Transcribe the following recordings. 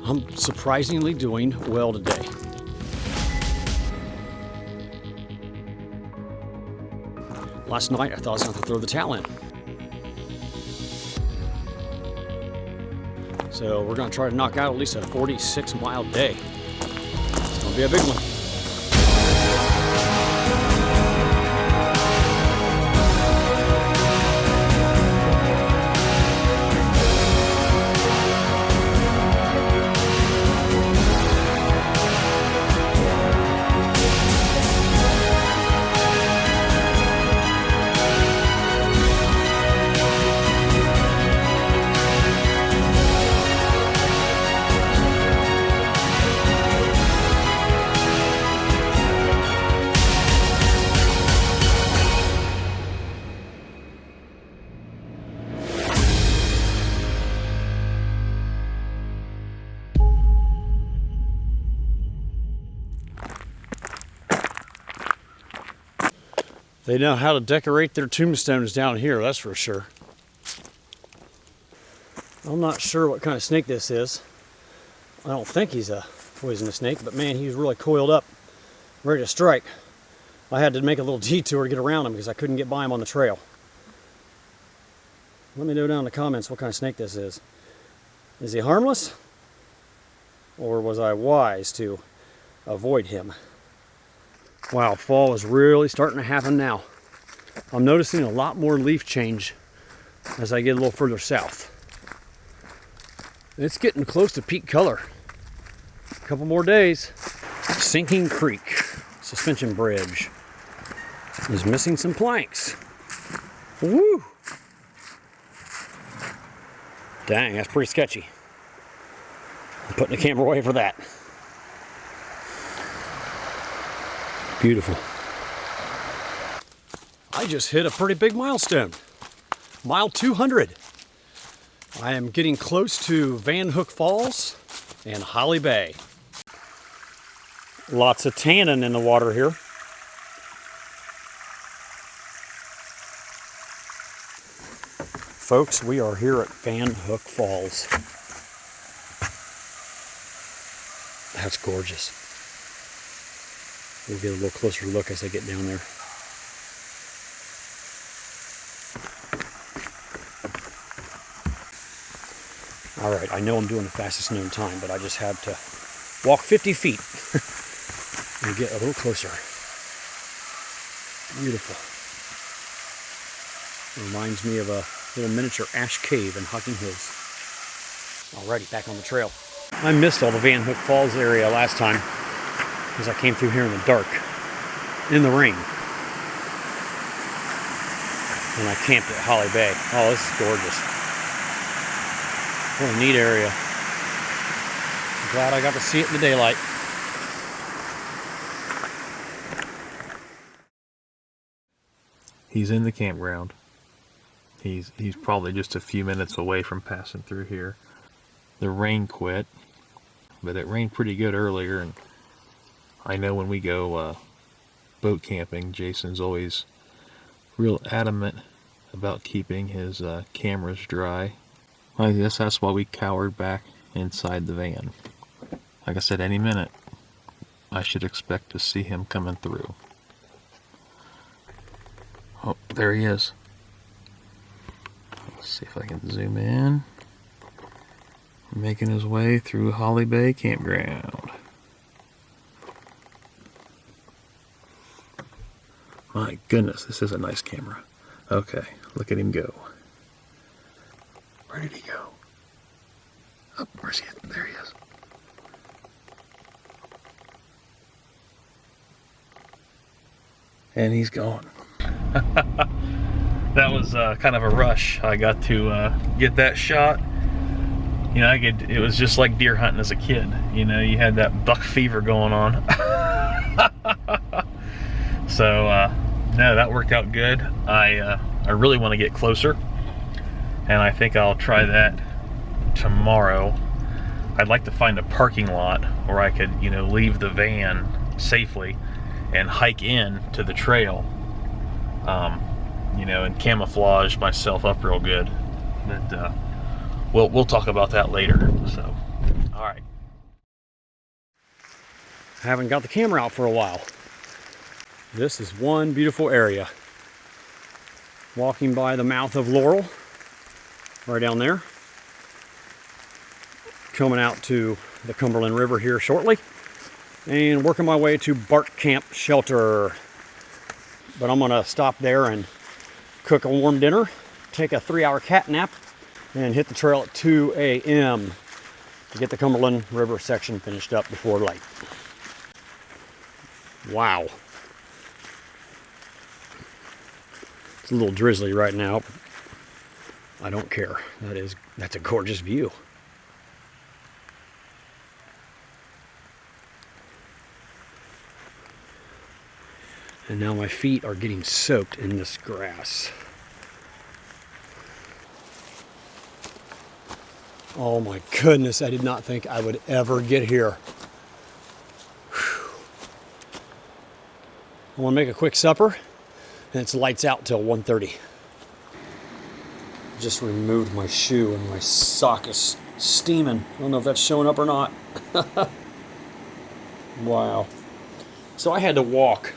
I'm surprisingly doing well today. Last night I thought I was going to throw the towel in. So we're going to try to knock out at least a 46-mile day. It's going to be a big one. They know how to decorate their tombstones down here, that's for sure. I'm not sure what kind of snake this is. I don't think he's a poisonous snake, but man, he's really coiled up, ready to strike. I had to make a little detour to get around him because I couldn't get by him on the trail. Let me know down in the comments what kind of snake this is. Is he harmless? Or was I wise to avoid him? Wow, fall is really starting to happen now. I'm noticing a lot more leaf change as I get a little further south. It's getting close to peak color. A couple more days. Sinking Creek suspension bridge is missing some planks. Woo! Dang, that's pretty sketchy. I'm putting the camera away for that. Beautiful. I just hit a pretty big milestone. Mile 200. I am getting close to Van Hook Falls and Holly Bay. Lots of tannin in the water here. Folks, we are here at Van Hook Falls. That's gorgeous. We'll get a little closer look as I get down there. All right, I know I'm doing the fastest known time, but I just had to walk 50 feet and get a little closer. Beautiful. Reminds me of a little miniature ash cave in Hocking Hills. Alrighty, back on the trail. I missed all the Van Hook Falls area last time because I came through here in the dark, in the rain. And I camped at Holly Bay. Oh, this is gorgeous. What a neat area. I'm glad I got to see it in the daylight. He's in the campground. He's probably just a few minutes away from passing through here. The rain quit, but it rained pretty good earlier, and I know when we go boat camping, Jason's always real adamant about keeping his cameras dry. I guess that's why we cowered back inside the van. Like I said, any minute I should expect to see him coming through. Oh, there he is. Let's see if I can zoom in. Making his way through Holly Bay Campground. My goodness, this is a nice camera. Okay, look at him go. Where did he go? Oh, where's he? There he is. And he's gone. That was kind of a rush. I got to get that shot. You know, it was just like deer hunting as a kid. You know, you had that buck fever going on. So, no, that worked out good. I really want to get closer, and I think I'll try that tomorrow. I'd like to find a parking lot where I could, you know, leave the van safely and hike in to the trail, you know, and camouflage myself up real good. But we'll talk about that later. So, all right, haven't got the camera out for a while. This is one beautiful area. Walking by the mouth of Laurel, right down there. Coming out to the Cumberland River here shortly. And working my way to Bark Camp Shelter. But I'm gonna stop there and cook a warm dinner, take a 3-hour cat nap, and hit the trail at 2 a.m. to get the Cumberland River section finished up before light. Wow. It's a little drizzly right now. I don't care. That's a gorgeous view. And now my feet are getting soaked in this grass. Oh my goodness, I did not think I would ever get here. Whew. I want to make a quick supper, and it's lights out till 1:30. Just removed my shoe and my sock is steaming. I don't know if that's showing up or not. Wow. So I had to walk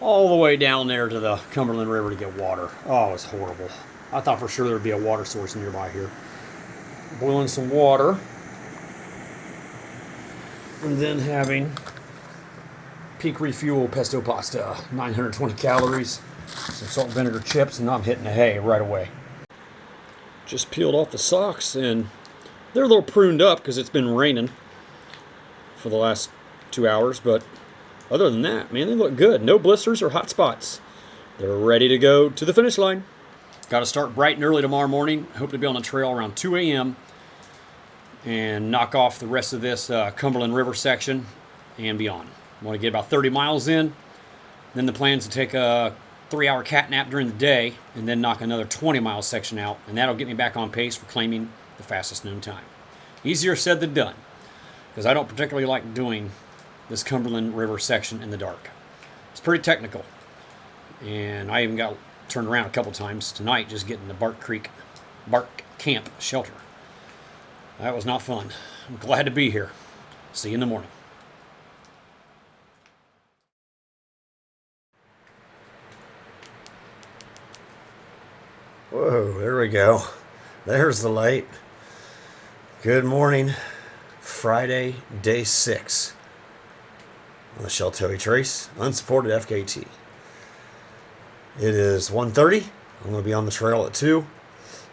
all the way down there to the Cumberland River to get water. Oh, it was horrible. I thought for sure there would be a water source nearby here. Boiling some water. And then having Peak Refuel pesto pasta. 920 calories. Some salt and vinegar chips, and I'm hitting the hay right away. Just peeled off the socks, and they're a little pruned up because it's been raining for the last 2 hours, but other than that, man, they look good. No blisters or hot spots. They're ready to go to the finish line. Got to start bright and early tomorrow morning. Hope to be on the trail around 2 a.m. and knock off the rest of this Cumberland River section and beyond. Want to get about 30 miles in. Then the plan is to take a 3-hour cat nap during the day and then knock another 20-mile section out, and that'll get me back on pace for claiming the fastest known time. Easier said than done, because I don't particularly like doing this Cumberland River section in the dark. It's pretty technical, and I even got turned around a couple times tonight just getting to Bark Camp Shelter. That was not fun. I'm glad to be here. See you in the morning. Whoa, there we go. There's the light. Good morning. Friday, day 6 on the Sheltowee Trace, Unsupported FKT. It is 1:30. I'm going to be on the trail at 2.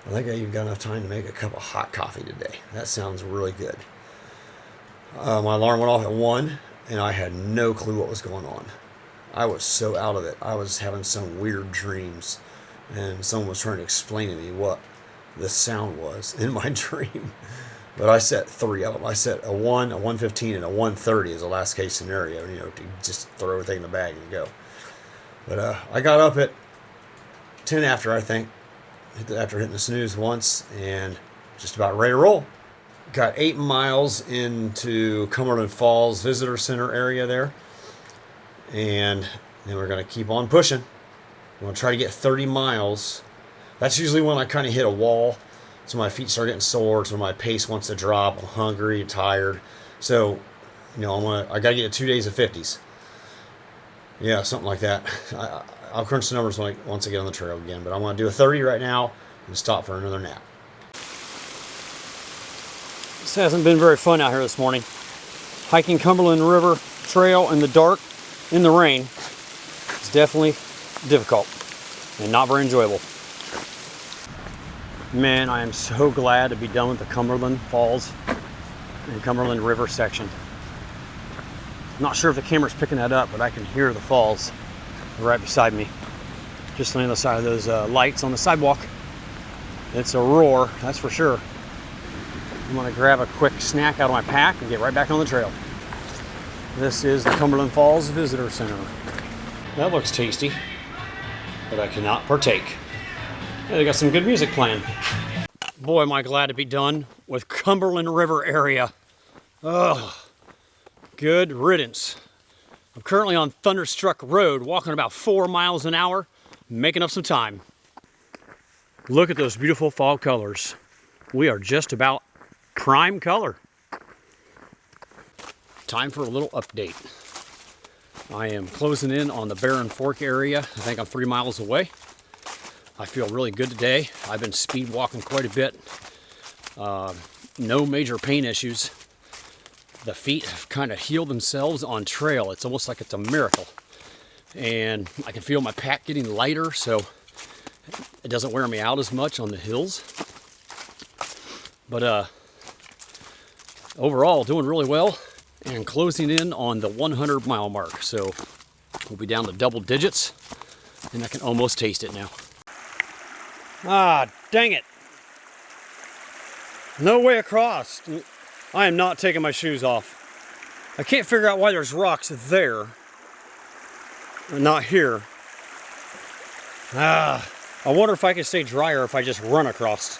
I think I've got enough time to make a cup of hot coffee today. That sounds really good. My alarm went off at 1, and I had no clue what was going on. I was so out of it. I was having some weird dreams, and someone was trying to explain to me what the sound was in my dream. But I set 3 of them. I set a 1, a 1:15, and a 1:30 as a last case scenario, to just throw everything in the bag and go. But I got up at 10 after, I think, after hitting the snooze once, and just about ready to roll. Got 8 miles into Cumberland Falls Visitor Center area there, and then we're going to keep on pushing. I'm going to try to get 30 miles. That's usually when I kind of hit a wall. So my feet start getting sore, so my pace wants to drop. I'm hungry and tired. So, I got to get 2 days of 50s. Yeah, something like that. I'll crunch the numbers once I get on the trail again. But I'm going to do a 30 right now and stop for another nap. This hasn't been very fun out here this morning. Hiking Cumberland River Trail in the dark, in the rain, is definitely difficult and not very enjoyable. Man, I am so glad to be done with the Cumberland Falls and Cumberland River section. I'm not sure if the camera's picking that up, but I can hear the falls right beside me. Just on the other side of those lights on the sidewalk. It's a roar, that's for sure. I'm gonna grab a quick snack out of my pack and get right back on the trail. This is the Cumberland Falls Visitor Center. That looks tasty, but I cannot partake. Yeah, they got some good music playing. Boy, am I glad to be done with Cumberland River area. Ugh, good riddance. I'm currently on Thunderstruck Road, walking about 4 miles an hour, making up some time. Look at those beautiful fall colors. We are just about prime color. time for a little update. I am closing in on the Barren Fork area. I think I'm 3 miles away. I feel really good today. I've been speed walking quite a bit. No major pain issues. The feet have kind of healed themselves on trail. It's almost like it's a miracle. And I can feel my pack getting lighter, so it doesn't wear me out as much on the hills. But overall, doing really well and closing in on the 100 mile mark. So we'll be down to double digits and I can almost taste it now. Ah, dang it. No way across. I am not taking my shoes off. I can't figure out why there's rocks there and not here. I wonder if I can stay drier if I just run across.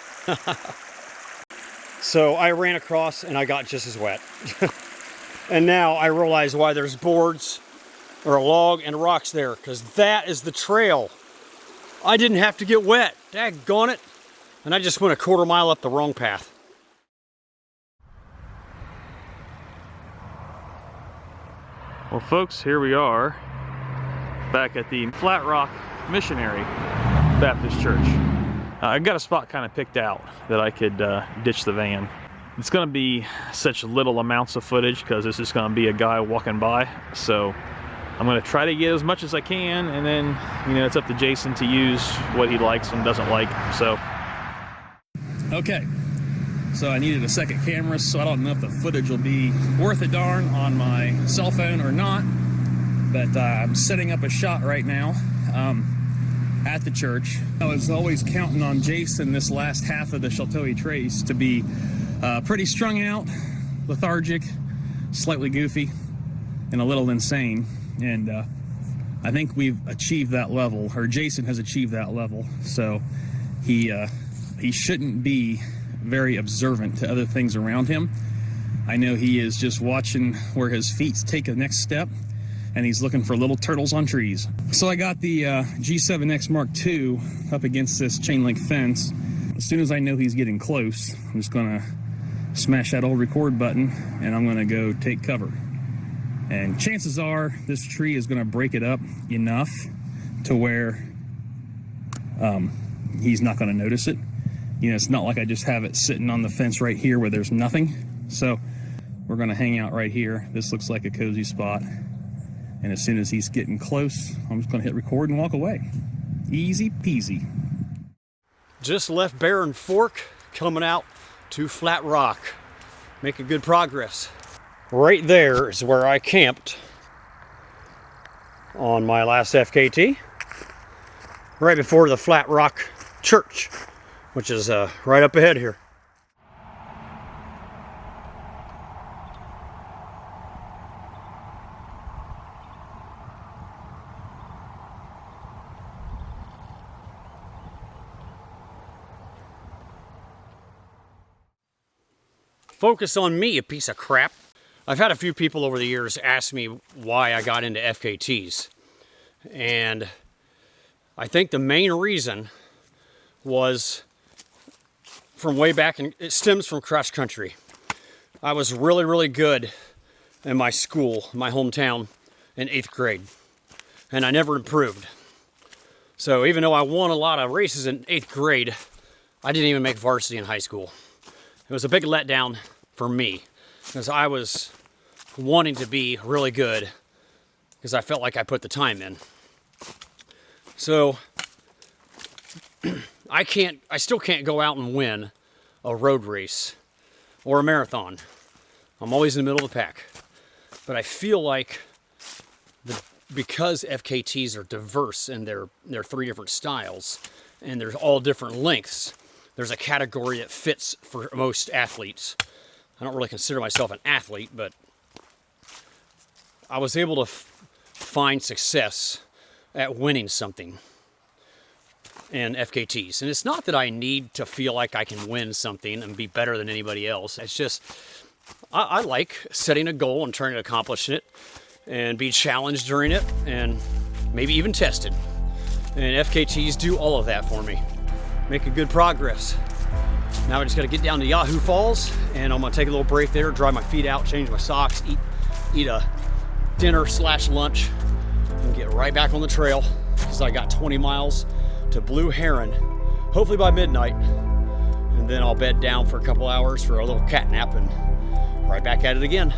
So I ran across and I got just as wet. And now I realize why there's boards or a log and rocks there, because that is the trail. I didn't have to get wet. Daggone it. And I just went a quarter mile up the wrong path. Well, folks, here we are back at the Flat Rock Missionary Baptist Church. I got a spot kind of picked out that I could ditch the van. It's going to be such little amounts of footage because it's just going to be a guy walking by. So I'm going to try to get as much as I can, and then, you know, it's up to Jason to use what he likes and doesn't like. So, okay. So I needed a second camera, so I don't know if the footage will be worth a darn on my cell phone or not. But I'm setting up a shot right now. At the church. I was always counting on Jason this last half of the Sheltowee Trace to be pretty strung out, lethargic, slightly goofy, and a little insane. And I think we've achieved that level, or Jason has achieved that level. So he shouldn't be very observant to other things around him. I know he is just watching where his feet take a next step, and he's looking for little turtles on trees. So I got the G7X Mark II up against this chain link fence. As soon as I know he's getting close, I'm just gonna smash that old record button and I'm gonna go take cover. And chances are this tree is gonna break it up enough to where he's not gonna notice it. You know, it's not like I just have it sitting on the fence right here where there's nothing. So we're gonna hang out right here. This looks like a cozy spot. And as soon as he's getting close, I'm just gonna hit record and walk away. Easy peasy. Just left Barren Fork, coming out to Flat Rock. Making good progress. Right there is where I camped on my last FKT. Right before the Flat Rock Church, which is right up ahead here. Focus on me, you piece of crap. I've had a few people over the years ask me why I got into FKTs. And I think the main reason was from way back, and it stems from cross country. I was really, really good in my school, my hometown, in 8th grade. And I never improved. So even though I won a lot of races in 8th grade, I didn't even make varsity in high school. It was a big letdown for me because I was wanting to be really good because I felt like I put the time in. So I still can't go out and win a road race or a marathon. I'm always in the middle of the pack. But I feel like because FKTs are diverse in their 3 different styles and they're all different lengths, there's a category that fits for most athletes. I don't really consider myself an athlete, but I was able to find success at winning something in FKTs. And it's not that I need to feel like I can win something and be better than anybody else. It's just, I like setting a goal and trying to accomplish it and be challenged during it and maybe even tested. And FKTs do all of that for me. Making good progress. Now I just got to get down to Yahoo Falls, and I'm going to take a little break there, dry my feet out, change my socks, eat eat a dinner slash lunch, and get right back on the trail because I got 20 miles to Blue Heron, hopefully by midnight. And then I'll bed down for a couple hours for a little cat nap and right back at it again.